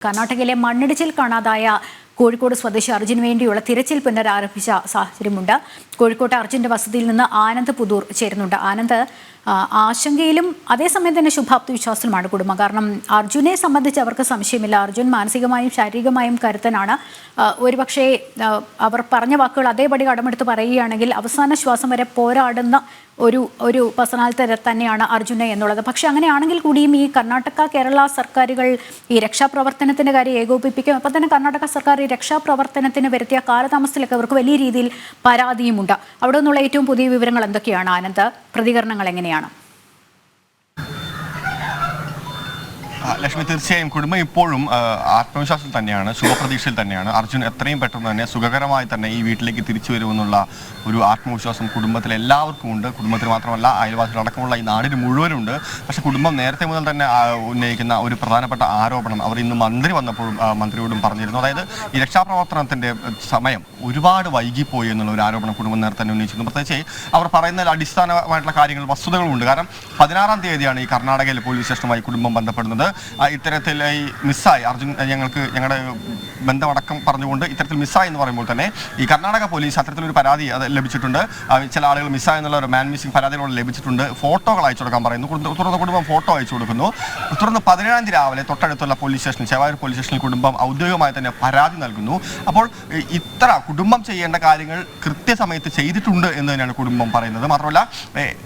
കർണാടകയിലെ മണ്ണിടിച്ചിൽ കാണാതായ കോഴിക്കോട് സ്വദേശി അർജുന് വേണ്ടിയുള്ള തിരച്ചിൽ പുനരാരംഭിച്ച സാഹചര്യമുണ്ട്. കോഴിക്കോട്ടെ അർജുന്റെ വസതിയിൽ നിന്ന് ആനന്ദ് പുതൂർ ചേരുന്നുണ്ട്. ആനന്ദ്, ആശങ്കയിലും അതേസമയം തന്നെ ശുഭാപ്തി വിശ്വാസത്തിലുമാണ് കുടുംബം. കാരണം അർജുനെ സംബന്ധിച്ച് അവർക്ക് സംശയമില്ല. അർജുൻ മാനസികമായും ശാരീരികമായും കരുത്തനാണ്. ഒരുപക്ഷെ അവർ പറഞ്ഞ വാക്കുകൾ അതേപടി കടമെടുത്ത് പറയുകയാണെങ്കിൽ അവസാന ശ്വാസം വരെ പോരാടുന്ന ഒരു പേഴ്സണാലിറ്റി തന്നെയാണ് അർജുനെ എന്നുള്ളത്. പക്ഷെ അങ്ങനെയാണെങ്കിൽ കൂടിയും ഈ കർണാടക കേരള സർക്കാരുകൾ ഈ രക്ഷാപ്രവർത്തനത്തിൻ്റെ കാര്യം ഏകോപിപ്പിക്കും. അപ്പം തന്നെ കർണാടക സർക്കാർ ഈ രക്ഷാപ്രവർത്തനത്തിന് വരുത്തിയ കാലതാമസത്തിലൊക്കെ അവർക്ക് വലിയ രീതിയിൽ പരാതിയുമുണ്ട്. അവിടെ നിന്നുള്ള ഏറ്റവും പുതിയ വിവരങ്ങൾ എന്തൊക്കെയാണ് ആനന്ദ്? പ്രതികരണങ്ങൾ എങ്ങനെയാണ്? ലക്ഷ്മി, തീർച്ചയായും കുടുംബം ഇപ്പോഴും ആത്മവിശ്വാസത്തിൽ തന്നെയാണ്, ശുഭപ്രതീക്ഷയിൽ തന്നെയാണ്. അർജുൻ എത്രയും പെട്ടെന്ന് തന്നെ സുഖകരമായി തന്നെ ഈ വീട്ടിലേക്ക് തിരിച്ചു വരുമെന്നുള്ള ഒരു ആത്മവിശ്വാസം കുടുംബത്തിൽ എല്ലാവർക്കും ഉണ്ട്. കുടുംബത്തിൽ മാത്രമല്ല, അയൽവാസികളടക്കമുള്ള ഈ നാടിന് മുഴുവനുണ്ട്. പക്ഷേ കുടുംബം നേരത്തെ മുതൽ തന്നെ ഉന്നയിക്കുന്ന ഒരു പ്രധാനപ്പെട്ട ആരോപണം അവർ ഇന്ന് മന്ത്രി വന്നപ്പോഴും മന്ത്രിയോടും പറഞ്ഞിരുന്നു. അതായത് ഈ രക്ഷാപ്രവർത്തനത്തിൻ്റെ സമയം ഒരുപാട് വൈകിപ്പോയി എന്നുള്ള ഒരു ആരോപണം കുടുംബം നേരത്തെ തന്നെ ഉന്നയിച്ചിരുന്നു. പ്രത്യേകിച്ച് അവർ പറയുന്നതിൽ അടിസ്ഥാനമായിട്ടുള്ള കാര്യങ്ങൾ, വസ്തുതകളുമുണ്ട്. കാരണം 16-ാം തീയതിയാണ് ഈ കർണാടകയിലെ പോലീസ് സ്റ്റേഷനുമായി കുടുംബം ബന്ധപ്പെടുന്നത്. ഇത്തരത്തിൽ ഈ മിസ്സായി അർജുൻ, ഞങ്ങളുടെ ബന്ധമടക്കം പറഞ്ഞുകൊണ്ട് ഇത്തരത്തിൽ മിസ്സായി എന്ന് പറയുമ്പോൾ തന്നെ ഈ കർണാടക പോലീസ് അത്തരത്തിലൊരു പരാതി ലഭിച്ചിട്ടുണ്ട്. ചില ആളുകൾ മിസ്സായി എന്നുള്ള ഒരു മാൻ മിസ്സിംഗ് പരാതികളോട് ലഭിച്ചിട്ടുണ്ട്. ഫോട്ടോകൾ അയച്ചു കൊടുക്കാൻ പറയുന്നു. തുടർന്ന് കുടുംബം ഫോട്ടോ അയച്ചു കൊടുക്കുന്നു. തുടർന്ന് 17-ാം തീയതി രാവിലെ തൊട്ടടുത്തുള്ള പോലീസ് സ്റ്റേഷനിൽ, ചേവായൂർ പോലീസ് സ്റ്റേഷനിൽ കുടുംബം ഔദ്യോഗികമായി തന്നെ പരാതി നൽകുന്നു. അപ്പോൾ ഇത്ര കുടുംബം ചെയ്യേണ്ട കാര്യങ്ങൾ കൃത്യസമയത്ത് ചെയ്തിട്ടുണ്ട് എന്ന് തന്നെയാണ് കുടുംബം പറയുന്നത്. മാത്രമല്ല,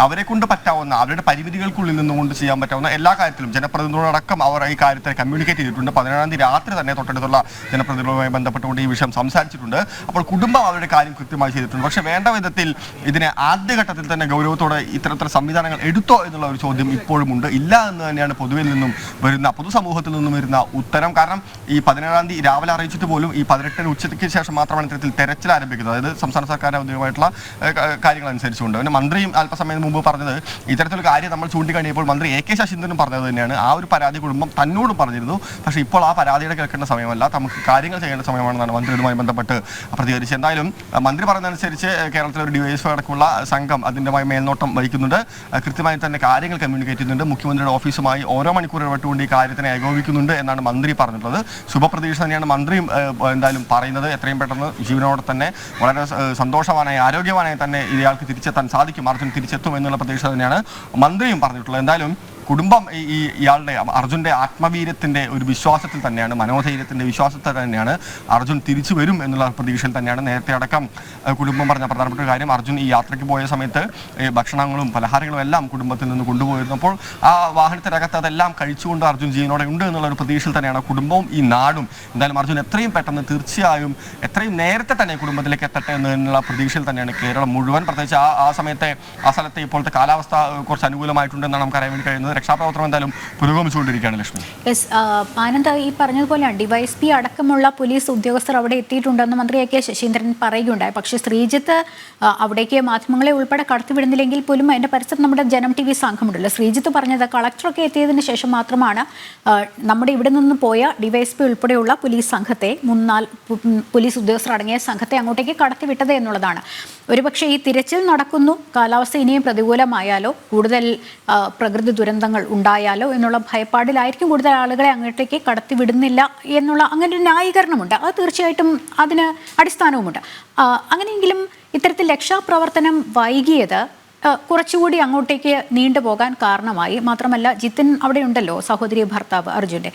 അവരെ കൊണ്ട് പറ്റാവുന്ന, അവരുടെ പരിമിതികൾക്കുള്ളിൽ നിന്നുകൊണ്ട് ചെയ്യാൻ പറ്റാവുന്ന എല്ലാ കാര്യത്തിലും ജനപ്രതിനിധികളടക്കം അവർ ഈ കാര്യത്തെ കമ്മ്യൂണിക്കേറ്റ് ചെയ്തിട്ടുണ്ട്. 17-ാം തീയതി രാത്രി തന്നെ തൊട്ടടുത്തുള്ള ജനപ്രതിനിധികളുമായി ബന്ധപ്പെട്ടുകൊണ്ട് ഈ വിഷയം സംസാരിച്ചിട്ടുണ്ട്. അപ്പോൾ കുടുംബം അവരുടെ കാര്യം കൃത്യമായി ചെയ്തിട്ടുണ്ട്. പക്ഷേ വേണ്ട വിധത്തിൽ ഇതിനെ ആദ്യഘട്ടത്തിൽ തന്നെ ഗൗരവത്തോടെ ഇത്തരത്തിലുള്ള സംവിധാനങ്ങൾ എടുത്തോ എന്നുള്ള ഒരു ചോദ്യം ഇപ്പോഴും ഉണ്ട്. ഇല്ല എന്ന് തന്നെയാണ് പൊതുവിൽ നിന്നും വരുന്ന, പൊതുസമൂഹത്തിൽ നിന്നും വരുന്ന ഉത്തരം. കാരണം ഈ 17-ാം തീയതി രാവിലെ അറിയിച്ചിട്ട് പോലും ഈ 18-ന് ഉച്ചയ്ക്ക് ശേഷം മാത്രമാണ് ഇത്തരത്തിൽ തെരച്ചിൽ ആരംഭിക്കുന്നത്. അതായത് സംസ്ഥാന സർക്കാരിന്റെ ഔദ്യോഗികമായിട്ടുള്ള കാര്യങ്ങൾ അനുസരിച്ചുകൊണ്ട്. പിന്നെ മന്ത്രിയും അല്പസമയം മുമ്പ് പറഞ്ഞത്, ഇത്തരത്തിലൊരു കാര്യം നമ്മൾ ചൂണ്ടിക്കാണിയപ്പോൾ മന്ത്രി AK ശശീന്ദ്രനും പറഞ്ഞത് തന്നെയാണ്, ആ ഒരു പരാതി കുടുംബം തന്നോട് പറഞ്ഞിരുന്നു. പക്ഷേ ഇപ്പോൾ ആ പരാതിയുടെ കേൾക്കേണ്ട സമയമല്ല, നമുക്ക് കാര്യങ്ങൾ ചെയ്യേണ്ട സമയമാണെന്നാണ് മന്ത്രി ഇതുമായി ബന്ധപ്പെട്ട് പ്രതികരിച്ചത്. എന്തായാലും മന്ത്രി പറയുന്നതനുസരിച്ച് കേരളത്തിലെ ഒരു DYSP അടക്കമുള്ള സംഘം അതിൻ്റെ മേൽനോട്ടം വഹിക്കുന്നുണ്ട്. കൃത്യമായി തന്നെ കാര്യങ്ങൾ കമ്മ്യൂണിക്കേറ്റ് ചെയ്യുന്നുണ്ട്. മുഖ്യമന്ത്രിയുടെ ഓഫീസുമായി ഓരോ മണിക്കൂർ ഇടപെട്ടുകൊണ്ട് ഈ കാര്യത്തിനെ ഏകോപിക്കുന്നുണ്ട് എന്നാണ് മന്ത്രി പറഞ്ഞിട്ടുള്ളത്. ശുഭപ്രതീക്ഷ തന്നെയാണ് മന്ത്രിയും എന്തായാലും പറയുന്നത്. എത്രയും പെട്ടെന്ന് ജീവനോടെ തന്നെ വളരെ സന്തോഷവാനായി, ആരോഗ്യവാനായി തന്നെ ഇയാൾക്ക് തിരിച്ചെത്താൻ സാധിക്കും, അർജുൻ തിരിച്ചെത്തും എന്നുള്ള പ്രതീക്ഷ തന്നെയാണ് മന്ത്രിയും പറഞ്ഞിട്ടുള്ളത്. എന്തായാലും കുടുംബം ഇയാളുടെ അർജുൻ്റെ ആത്മവീര്യത്തിൻ്റെ ഒരു വിശ്വാസത്തിൽ തന്നെയാണ്, മനോധൈര്യത്തിൻ്റെ വിശ്വാസത്തിൽ തന്നെയാണ് അർജുൻ തിരിച്ചു വരും എന്നുള്ള പ്രതീക്ഷയിൽ തന്നെയാണ്. നേരത്തെ അടക്കം കുടുംബം പറഞ്ഞ പ്രധാനപ്പെട്ട കാര്യം, അർജുൻ ഈ യാത്രയ്ക്ക് പോയ സമയത്ത് ഭക്ഷണങ്ങളും പലഹാരങ്ങളും എല്ലാം കുടുംബത്തിൽ നിന്ന് കൊണ്ടുപോയിരുന്നു. അപ്പോൾ ആ വാഹനത്തിനകത്ത് അതെല്ലാം കഴിച്ചുകൊണ്ട് അർജുൻ ജീവനോടെ ഉണ്ട് എന്നുള്ള ഒരു പ്രതീക്ഷയിൽ തന്നെയാണ് കുടുംബവും ഈ നാടും. എന്തായാലും അർജുൻ എത്രയും പെട്ടെന്ന്, തീർച്ചയായും എത്രയും നേരത്തെ തന്നെ കുടുംബത്തിലേക്ക് എത്തട്ടെ എന്നുള്ള പ്രതീക്ഷയിൽ തന്നെയാണ് കേരളം മുഴുവൻ. പ്രത്യേകിച്ച് ആ സ്ഥലത്തെ ഇപ്പോഴത്തെ കാലാവസ്ഥ കുറച്ച് അനുകൂലമായിട്ടുണ്ടെന്നാണ് നമുക്ക് അറിയാൻ വേണ്ടി കഴിയുന്നത്. രക്ഷാപ്രവർത്തനം എന്തായാലും പുരോഗമിച്ചുകൊണ്ടിരിക്കുകയാണ്. ലക്ഷ്മി, ആനന്ദ്, ഈ പറഞ്ഞതുപോലെയാണ് DYSP അടക്കമുള്ള പോലീസ് ഉദ്യോഗസ്ഥർ അവിടെ എത്തിയിട്ടുണ്ടെന്ന് മന്ത്രി AK ശശീന്ദ്രൻ പറയുകയുണ്ടായി. പക്ഷേ ശ്രീജിത്ത് അവിടേക്ക് മാധ്യമങ്ങളെ ഉൾപ്പെടെ കടത്തിവിടുന്നില്ലെങ്കിൽ പോലും അതിൻ്റെ പരിസരം നമ്മുടെ ജനം TV സംഘമുണ്ടല്ലോ. ശ്രീജിത്ത് പറഞ്ഞത് കളക്ടറൊക്കെ എത്തിയതിന് ശേഷം മാത്രമാണ് നമ്മുടെ ഇവിടെ നിന്ന് പോയ DYSP ഉൾപ്പെടെയുള്ള പോലീസ് സംഘത്തെ, 3-4 പോലീസ് ഉദ്യോഗസ്ഥർ അടങ്ങിയ സംഘത്തെ അങ്ങോട്ടേക്ക് കടത്തിവിട്ടത് എന്നുള്ളതാണ്. ഒരുപക്ഷെ ഈ തിരച്ചിൽ നടക്കുന്നു, കാലാവസ്ഥ ഇനിയും പ്രതികൂലമായാലോ, കൂടുതൽ പ്രകൃതി ദുരന്തങ്ങൾ ഉണ്ടായാലോ എന്നുള്ള ഭയപ്പാടിലായിരിക്കും കൂടുതൽ ആളുകളെ അങ്ങോട്ടേക്ക് കടത്തിവിടുന്നില്ല എന്നുള്ള അങ്ങനെ ഒരു ന്യായീകരണമുണ്ട്. അത് തീർച്ചയായിട്ടും അതിന് അടിസ്ഥാനവുമുണ്ട്. അങ്ങനെയെങ്കിലും ഇത്തരത്തിൽ രക്ഷാപ്രവർത്തനം വൈകിയത് കുറച്ചുകൂടി അങ്ങോട്ടേക്ക് നീണ്ടുപോകാൻ കാരണമായി. മാത്രമല്ല, ജിത്തിൻ അവിടെ ഉണ്ടല്ലോ, സഹോദരി ഭർത്താവ് അർജുൻ്റെ.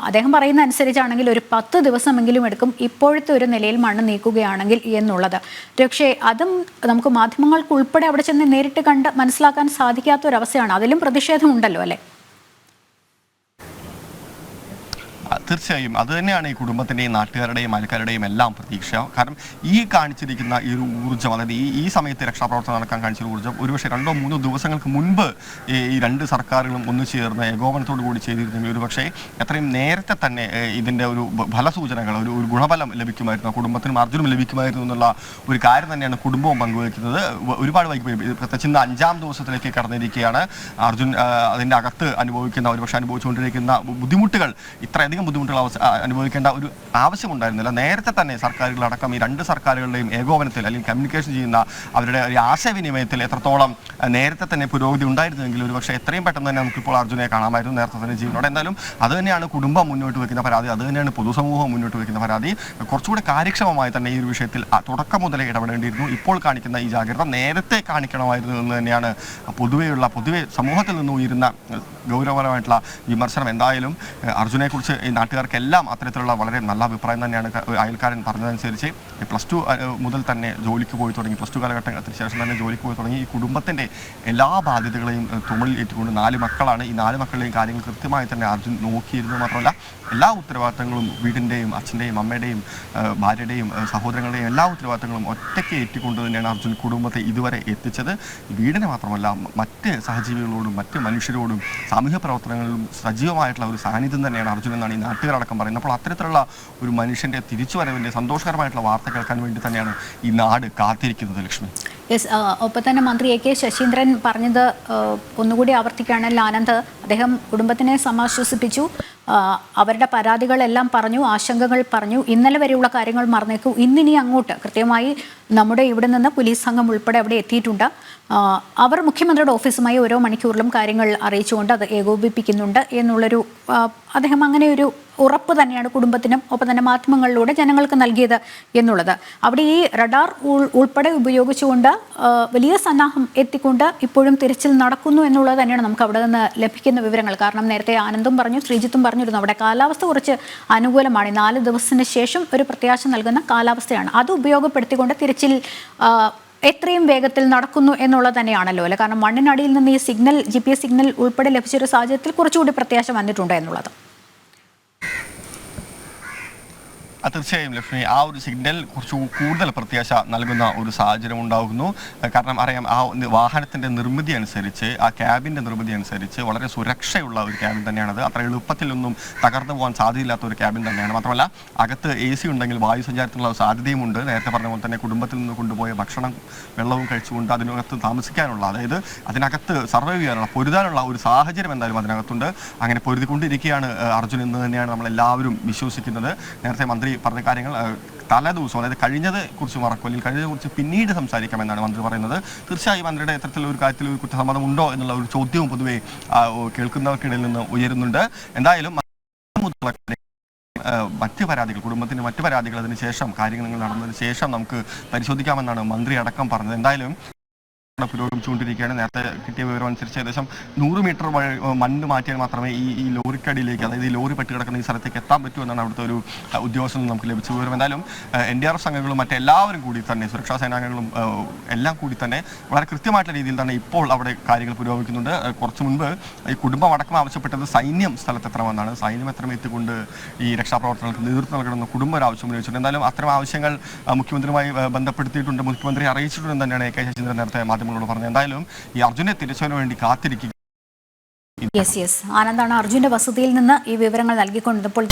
അദ്ദേഹം പറയുന്ന അനുസരിച്ചാണെങ്കിൽ ഒരു 10 ദിവസമെങ്കിലും എടുക്കും ഇപ്പോഴത്തെ ഒരു നിലയിൽ മണ്ണ് നീക്കുകയാണെങ്കിൽ എന്നുള്ളത്. പക്ഷേ അതും നമുക്ക് മാധ്യമങ്ങൾക്ക് ഉൾപ്പെടെ അവിടെ ചെന്ന് നേരിട്ട് കണ്ട് മനസ്സിലാക്കാൻ സാധിക്കാത്തൊരവസ്ഥയാണ്. അതിലും പ്രതിഷേധമുണ്ടല്ലോ അല്ലേ? തീർച്ചയായും അത് തന്നെയാണ് ഈ കുടുംബത്തിൻ്റെയും നാട്ടുകാരുടെയും അയൽക്കാരുടെയും എല്ലാം പ്രതീക്ഷ. കാരണം ഈ കാണിച്ചിരിക്കുന്ന ഈ ഒരു ഊർജ്ജം, അതായത് ഈ സമയത്ത് രക്ഷാപ്രവർത്തനം നടക്കാൻ കാണിച്ചൊരു ഊർജ്ജം ഒരുപക്ഷെ 2-3 ദിവസങ്ങൾക്ക് മുൻപ് ഈ 2 സർക്കാരുകളും ഒന്നു ചേർന്ന് ഏകോപനത്തോടു കൂടി ചെയ്തിരുന്നെങ്കിൽ ഒരുപക്ഷെ എത്രയും നേരത്തെ തന്നെ ഇതിൻ്റെ ഒരു ഫലസൂചനകൾ, ഒരു ഗുണഫലം ലഭിക്കുമായിരുന്നു, കുടുംബത്തിനും അർജുനും ലഭിക്കുമായിരുന്നു എന്നുള്ള ഒരു കാര്യം തന്നെയാണ് കുടുംബവും പങ്കുവയ്ക്കുന്നത്. ഒരുപാട് വൈകിപ്പോയി. പ്രത്യേകിച്ച് ഇന്ന് 5-ാം ദിവസത്തിലേക്ക് കടന്നിരിക്കുകയാണ് അർജുൻ. അതിൻ്റെ അകത്ത് അനുഭവിക്കുന്ന, ഒരുപക്ഷെ അനുഭവിച്ചുകൊണ്ടിരിക്കുന്ന ബുദ്ധിമുട്ടുകൾ, ഇത്രയധികം ബുദ്ധിമുട്ടുകൾ അനുഭവിക്കേണ്ട ഒരു ആവശ്യമുണ്ടായിരുന്നില്ല. നേരത്തെ തന്നെ സർക്കാരുകളടക്കം ഈ രണ്ട് സർക്കാരുകളുടെയും ഏകോപനത്തിൽ അല്ലെങ്കിൽ കമ്മ്യൂണിക്കേഷൻ ചെയ്യുന്ന അവരുടെ ഒരു ആശയവിനിമയത്തിൽ എത്രത്തോളം നേരത്തെ തന്നെ പുരോഗതി ഉണ്ടായിരുന്നെങ്കിൽ ഒരു പക്ഷേ എത്രയും പെട്ടെന്ന് തന്നെ നമുക്കിപ്പോൾ അർജുനെ കാണാമായിരുന്നു നേരത്തെ തന്നെ ജീവനോടെ. എന്തായാലും അത് തന്നെയാണ് കുടുംബം മുന്നോട്ട് വയ്ക്കുന്ന പരാതി, അത് തന്നെയാണ് പൊതുസമൂഹം മുന്നോട്ട് വയ്ക്കുന്ന പരാതി. കുറച്ചുകൂടെ കാര്യക്ഷമമായി തന്നെ ഈ ഒരു വിഷയത്തിൽ തുടക്കം മുതലേ ഇടപെടേണ്ടിയിരുന്നു. ഇപ്പോൾ കാണിക്കുന്ന ഈ ജാഗ്രത നേരത്തെ കാണിക്കണമായിരുന്നു എന്ന് തന്നെയാണ് പൊതുവെ സമൂഹത്തിൽ നിന്ന് ഉയരുന്ന ഗൗരവപരമായിട്ടുള്ള വിമർശനം. എന്തായാലും അർജുനെക്കുറിച്ച് ഈ നാട്ടുകാർക്കെല്ലാം അത്തരത്തിലുള്ള വളരെ നല്ല അഭിപ്രായം തന്നെയാണ്. അയൽക്കാരൻ പറഞ്ഞതനുസരിച്ച് +2 മുതൽ തന്നെ ജോലിക്ക് പോയി തുടങ്ങി, +2 കാലഘട്ടത്തിന് ശേഷം തന്നെ ജോലിക്ക് പോയി തുടങ്ങി. ഈ കുടുംബത്തിൻ്റെ എല്ലാ ബാധ്യതകളെയും തുമലിൽ ഏറ്റുകൊണ്ട് 4 മക്കളാണ്. ഈ 4 മക്കളുടെയും കാര്യങ്ങൾ കൃത്യമായി തന്നെ അർജുൻ നോക്കിയിരുന്നു. മാത്രമല്ല എല്ലാ ഉത്തരവാദിത്തങ്ങളും വീടിൻ്റെയും അച്ഛൻ്റെയും അമ്മയുടെയും ഭാര്യയുടെയും സഹോദരങ്ങളുടെയും എല്ലാ ഉത്തരവാദിത്തങ്ങളും ഒറ്റയ്ക്ക് ഏറ്റുകൊണ്ട് തന്നെയാണ് അർജുൻ കുടുംബത്തെ ഇതുവരെ എത്തിച്ചത്. വീടിനെ മാത്രമല്ല മറ്റ് സഹജീവികളോടും മറ്റ് മനുഷ്യരോടും സാമൂഹ്യ പ്രവർത്തനങ്ങളിലും സജീവമായിട്ടുള്ള ഒരു സാന്നിധ്യം തന്നെയാണ് അർജുൻ എന്നാണ് ഈ നാട്ടുകാരടക്കം പറയുന്നത്. അപ്പോൾ അത്തരത്തിലുള്ള ഒരു മനുഷ്യൻ്റെ തിരിച്ചുവരവിൻ്റെ സന്തോഷകരമായിട്ടുള്ള വാർത്ത കേൾക്കാൻ വേണ്ടി തന്നെയാണ് ഈ നാട് കാത്തിരിക്കുന്നത്. ലക്ഷ്മി. യെസ്, ഒപ്പം തന്നെ മന്ത്രി AK ശശീന്ദ്രൻ പറഞ്ഞത് ഒന്നുകൂടി ആവർത്തിക്കുകയാണെങ്കിൽ ആനന്ദ്, അദ്ദേഹം കുടുംബത്തിനെ സമാശ്വസിപ്പിച്ചു, അവരുടെ പരാതികളെല്ലാം പറഞ്ഞു, ആശങ്കകൾ പറഞ്ഞു, ഇന്നലെ വരെയുള്ള കാര്യങ്ങൾ മറന്നേക്കൂ, ഇന്നിനി അങ്ങോട്ട് കൃത്യമായി നമ്മുടെ ഇവിടെ നിന്ന് പോലീസ് സംഘം ഉൾപ്പെടെ അവിടെ എത്തിയിട്ടുണ്ട്, അവർ മുഖ്യമന്ത്രിയുടെ ഓഫീസുമായി ഓരോ മണിക്കൂറിലും കാര്യങ്ങൾ അറിയിച്ചുകൊണ്ട് അത് ഏകോപിപ്പിക്കുന്നുണ്ട് എന്നുള്ളൊരു അദ്ദേഹം അങ്ങനെ ഒരു ഉറപ്പ് തന്നെയാണ് കുടുംബത്തിനും ഒപ്പം തന്നെ മാധ്യമങ്ങളിലൂടെ ജനങ്ങൾക്ക് നൽകിയത് എന്നുള്ളത്. അവിടെ ഈ റഡാർ ഉൾപ്പെടെ ഉപയോഗിച്ചുകൊണ്ട് വലിയ സന്നാഹം എത്തിക്കൊണ്ട് ഇപ്പോഴും തിരച്ചിൽ നടക്കുന്നു എന്നുള്ളത് തന്നെയാണ് നമുക്ക് അവിടെ നിന്ന് ലഭിക്കുന്ന വിവരങ്ങൾ. കാരണം നേരത്തെ ആനന്ദും പറഞ്ഞു, ശ്രീജിത്തും പറഞ്ഞിരുന്നു, അവിടെ കാലാവസ്ഥ കുറച്ച് അനുകൂലമാണ്, 4 ദിവസത്തിന് ശേഷം ഒരു പ്രത്യാശ നൽകുന്ന കാലാവസ്ഥയാണ്. അത് ഉപയോഗപ്പെടുത്തിക്കൊണ്ട് തിരച്ചിൽ എത്രയും വേഗത്തിൽ നടക്കുന്നു എന്നുള്ളത് തന്നെയാണല്ലോ അല്ലെ. കാരണം മണ്ണിനടിയിൽ നിന്ന് ഈ സിഗ്നൽ GPS സിഗ്നൽ ഉൾപ്പെടെ ലഭിച്ചൊരു സാഹചര്യത്തിൽ കുറച്ചുകൂടി പ്രത്യാശ വന്നിട്ടുണ്ട് എന്നുള്ളത്. തീർച്ചയായും ലക്ഷ്മി, ആ ഒരു സിഗ്നൽ കുറച്ച് കൂടുതൽ പ്രത്യാശ നൽകുന്ന ഒരു സാഹചര്യം ഉണ്ടാകുന്നു. കാരണം അറിയാം, ആ വാഹനത്തിൻ്റെ നിർമ്മിതി അനുസരിച്ച്, ആ ക്യാബിൻ്റെ നിർമ്മിതി അനുസരിച്ച് വളരെ സുരക്ഷയുള്ള ഒരു ക്യാബിൻ തന്നെയാണത്. അത്ര എളുപ്പത്തിലൊന്നും തകർന്നു പോകാൻ സാധ്യതയില്ലാത്ത ഒരു ക്യാബിൻ തന്നെയാണ്. മാത്രമല്ല അകത്ത് AC ഉണ്ടെങ്കിൽ വായു സഞ്ചാരത്തിനുള്ള സാധ്യതയുമുണ്ട്. നേരത്തെ പറഞ്ഞ പോലെ തന്നെ കുടുംബത്തിൽ നിന്ന് കൊണ്ടുപോയ ഭക്ഷണം വെള്ളവും കഴിച്ചുകൊണ്ട് അതിനകത്ത് താമസിക്കാനുള്ള, അതായത് അതിനകത്ത് സർവൈവ് ചെയ്യാനുള്ള, പൊരുതാനുള്ള ഒരു സാഹചര്യം എന്തായാലും അതിനകത്തുണ്ട്. അങ്ങനെ പൊരുതിക്കൊണ്ടിരിക്കുകയാണ് അർജുൻ എന്ന് തന്നെയാണ് നമ്മളെല്ലാവരും വിശ്വസിക്കുന്നത്. നേരത്തെ മന്ത്രി പറഞ്ഞ കാര്യങ്ങൾ തലേദിവസം, അതായത് കഴിഞ്ഞത് കുറിച്ച് മറക്കും, അല്ലെങ്കിൽ കഴിഞ്ഞതിനെ കുറിച്ച് പിന്നീട് സംസാരിക്കാമെന്നാണ് മന്ത്രി പറയുന്നത്. തീർച്ചയായും മന്ത്രിയുടെ ഇത്തരത്തിലൊരു കാര്യത്തിൽ ഒരു കുറ്റസമ്മതം ഉണ്ടോ എന്നുള്ള ഒരു ചോദ്യവും പൊതുവെ കേൾക്കുന്നവർക്കിടയിൽ നിന്ന് ഉയരുന്നുണ്ട്. എന്തായാലും മറ്റ് പരാതികൾ, കുടുംബത്തിന് മറ്റ് പരാതികൾ അതിന് ശേഷം, കാര്യങ്ങൾ നടന്നതിന് ശേഷം നമുക്ക് പരിശോധിക്കാമെന്നാണ് മന്ത്രി അടക്കം പറഞ്ഞത്. എന്തായാലും പുരോഗമിച്ചുകൊണ്ടിരിക്കുകയാണ്. നേരത്തെ കിട്ടിയ വിവരം അനുസരിച്ച് ഏകദേശം 100 മീറ്റർ മണ്ണ് മാറ്റിയാൽ മാത്രമേ ഈ ലോറിക്കടിയിലേക്ക്, അതായത് ഈ ലോറി പെട്ട് കിടക്കുന്ന ഈ സ്ഥലത്തേക്ക് എത്താൻ പറ്റൂ എന്നാണ് അവിടുത്തെ ഒരു ഉദ്യോഗസ്ഥനും നമുക്ക് ലഭിച്ച വിവരം. എന്തായാലും NDRF സംഘങ്ങളും മറ്റെല്ലാവരും കൂടി തന്നെ, സുരക്ഷാ സേനാംഗങ്ങളും എല്ലാം കൂടി തന്നെ വളരെ കൃത്യമായിട്ടുള്ള രീതിയിൽ തന്നെ ഇപ്പോൾ അവിടെ കാര്യങ്ങൾ പുരോഗമിക്കുന്നുണ്ട്. കുറച്ച് മുൻപ് ഈ കുടുംബം അടക്കം ആവശ്യപ്പെട്ടത് സൈന്യം സ്ഥലത്തെത്തണമെന്നാണ്. സൈന്യം എത്രയും എത്തിക്കൊണ്ട് ഈ രക്ഷാപ്രവർത്തനങ്ങൾക്ക് നേതൃത്വം നൽകണമെന്ന് കുടുംബം ഒരു ആവശ്യം ഉന്നയിച്ചിട്ടുണ്ട്. എന്തായാലും അത്തരം ആവശ്യങ്ങൾ മുഖ്യമന്ത്രിയുമായി ബന്ധപ്പെടുത്തിയിട്ടുണ്ട്, മുഖ്യമന്ത്രി അറിയിച്ചിട്ടുണ്ടെന്ന് തന്നെയാണ് AK ശശീന്ദ്രൻ നേരത്തെ മാധ്യമങ്ങളോട് പറഞ്ഞത്. എന്തായാലും ഈ അർജുനെ തിരിച്ചതിനു വേണ്ടി കാത്തിരിക്കുക. ആനന്ദാണ് അർജുന്റെ വസതിയിൽ നിന്ന് ഈ വിവരങ്ങൾ നൽകിക്കൊണ്ടിരുന്നപ്പോൾ.